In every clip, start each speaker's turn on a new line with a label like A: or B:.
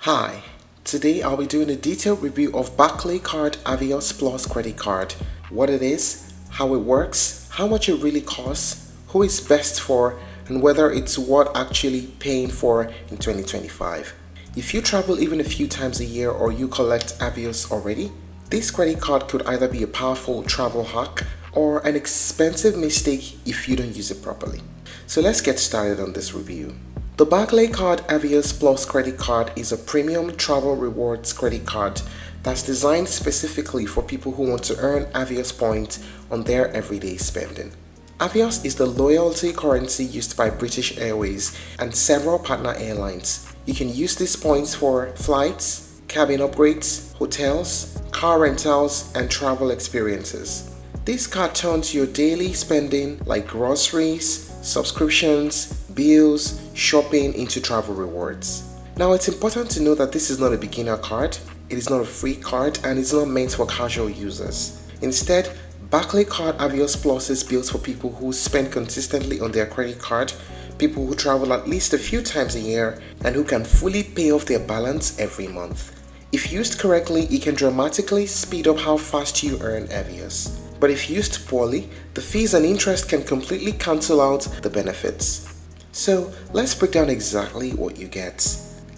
A: Hi, today I'll be doing a detailed review of Barclaycard Avios Plus credit card, what it is, how it works, how much it really costs, who it's best for, and whether it's worth actually paying for in 2025. If you travel even a few times a year or you collect Avios already, this credit card could either be a powerful travel hack or an expensive mistake if you don't use it properly. So let's get started on this review. The Barclaycard Avios Plus credit card is a premium travel rewards credit card that's designed specifically for people who want to earn Avios points on their everyday spending. Avios is the loyalty currency used by British Airways and several partner airlines. You can use these points for flights, cabin upgrades, hotels, car rentals, and travel experiences. This card turns your daily spending like groceries, subscriptions, bills, shopping into travel rewards. Now it's important to know that this is not a beginner card, it is not a free card, and it's not meant for casual users. Instead, Barclaycard Avios Plus is built for people who spend consistently on their credit card, people who travel at least a few times a year, and who can fully pay off their balance every month. If used correctly, it can dramatically speed up how fast you earn Avios. But if used poorly, the fees and interest can completely cancel out the benefits. So let's break down exactly what you get.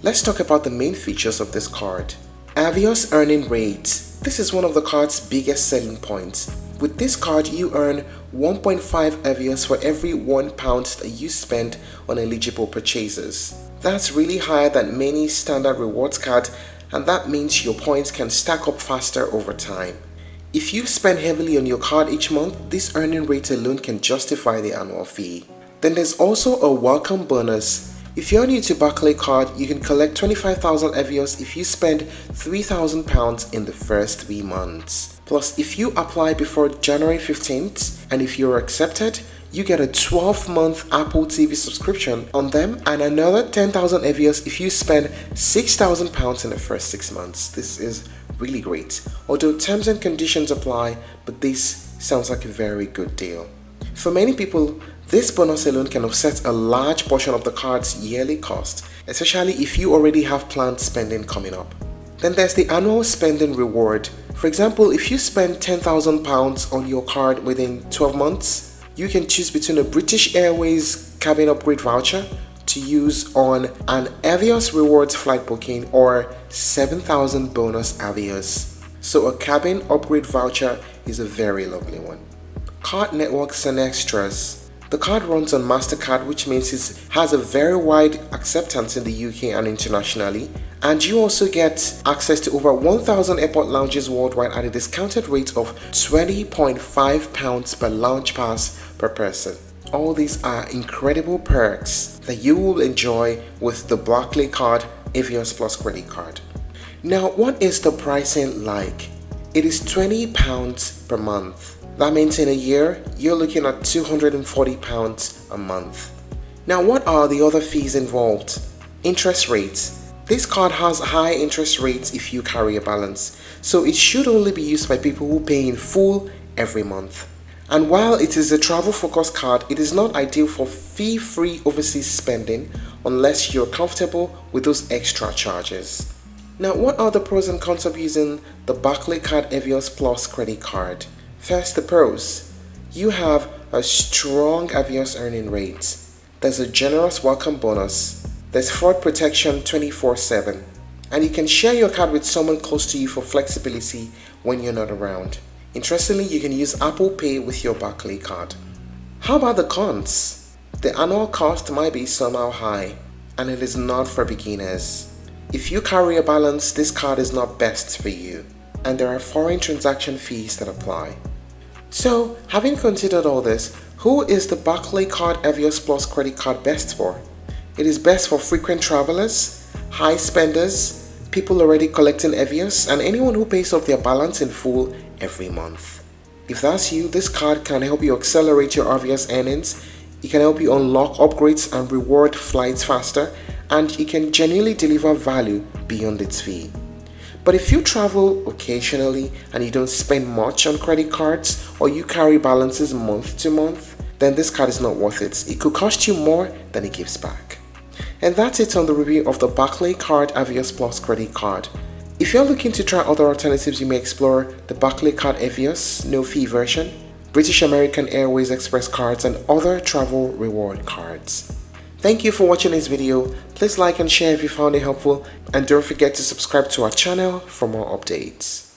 A: Let's talk about the main features of this card. Avios earning rate. This is one of the card's biggest selling points. With this card, you earn 1.5 Avios for every £1 that you spend on eligible purchases. That's really higher than many standard rewards cards, and that means your points can stack up faster over time. If you spend heavily on your card each month, this earning rate alone can justify the annual fee. Then there's also a welcome bonus. If you're new to Barclaycard, you can collect 25,000 Avios if you spend £3,000 in the first 3 months. Plus, if you apply before January 15th, and if you're accepted, you get a 12-month Apple TV subscription on them and another 10,000 Avios if you spend £6,000 in the first 6 months. This is really great. Although terms and conditions apply, but this sounds like a very good deal. For many people, this bonus alone can offset a large portion of the card's yearly cost, especially if you already have planned spending coming up. Then there's the annual spending reward. For example, if you spend £10,000 on your card within 12 months, you can choose between a British Airways cabin upgrade voucher to use on an Avios rewards flight booking or 7,000 bonus Avios. So a cabin upgrade voucher is a very lovely one. Card networks and extras. The card runs on MasterCard, which means it has a very wide acceptance in the UK and internationally, and you also get access to over 1,000 airport lounges worldwide at a discounted rate of £20.5 per lounge pass per person. All these are incredible perks that you will enjoy with the Barclaycard Avios Plus credit card. Now, what is the pricing like? It is £20 per month. That means in a year, you're looking at £240 a month. Now, what are the other fees involved? Interest rates. This card has high interest rates if you carry a balance, so it should only be used by people who pay in full every month. And while it is a travel-focused card, it is not ideal for fee-free overseas spending unless you're comfortable with those extra charges. Now, what are the pros and cons of using the Barclaycard Avios Plus credit card? First, the pros. You have a strong Avios earning rate. There's a generous welcome bonus. There's fraud protection 24/7. And you can share your card with someone close to you for flexibility when you're not around. Interestingly, you can use Apple Pay with your Barclaycard. How about the cons? The annual cost might be somehow high, and it is not for beginners. If you carry a balance, this card is not best for you, and there are foreign transaction fees that apply. So, having considered all this, who is the Barclaycard Avios Plus credit card best for? It is best for frequent travelers, high spenders, people already collecting Avios, and anyone who pays off their balance in full every month. If that's you, this card can help you accelerate your Avios earnings, it can help you unlock upgrades and reward flights faster, and it can genuinely deliver value beyond its fee. But if you travel occasionally and you don't spend much on credit cards, or you carry balances month to month, then this card is not worth it. It could cost you more than it gives back. And that's it on the review of the Barclaycard Avios Plus credit card. If you're looking to try other alternatives, you may explore the Barclaycard Avios no-fee version, British American Airways Express cards, and other travel reward cards. Thank you for watching this video. Please like and share if you found it helpful, and don't forget to subscribe to our channel for more updates.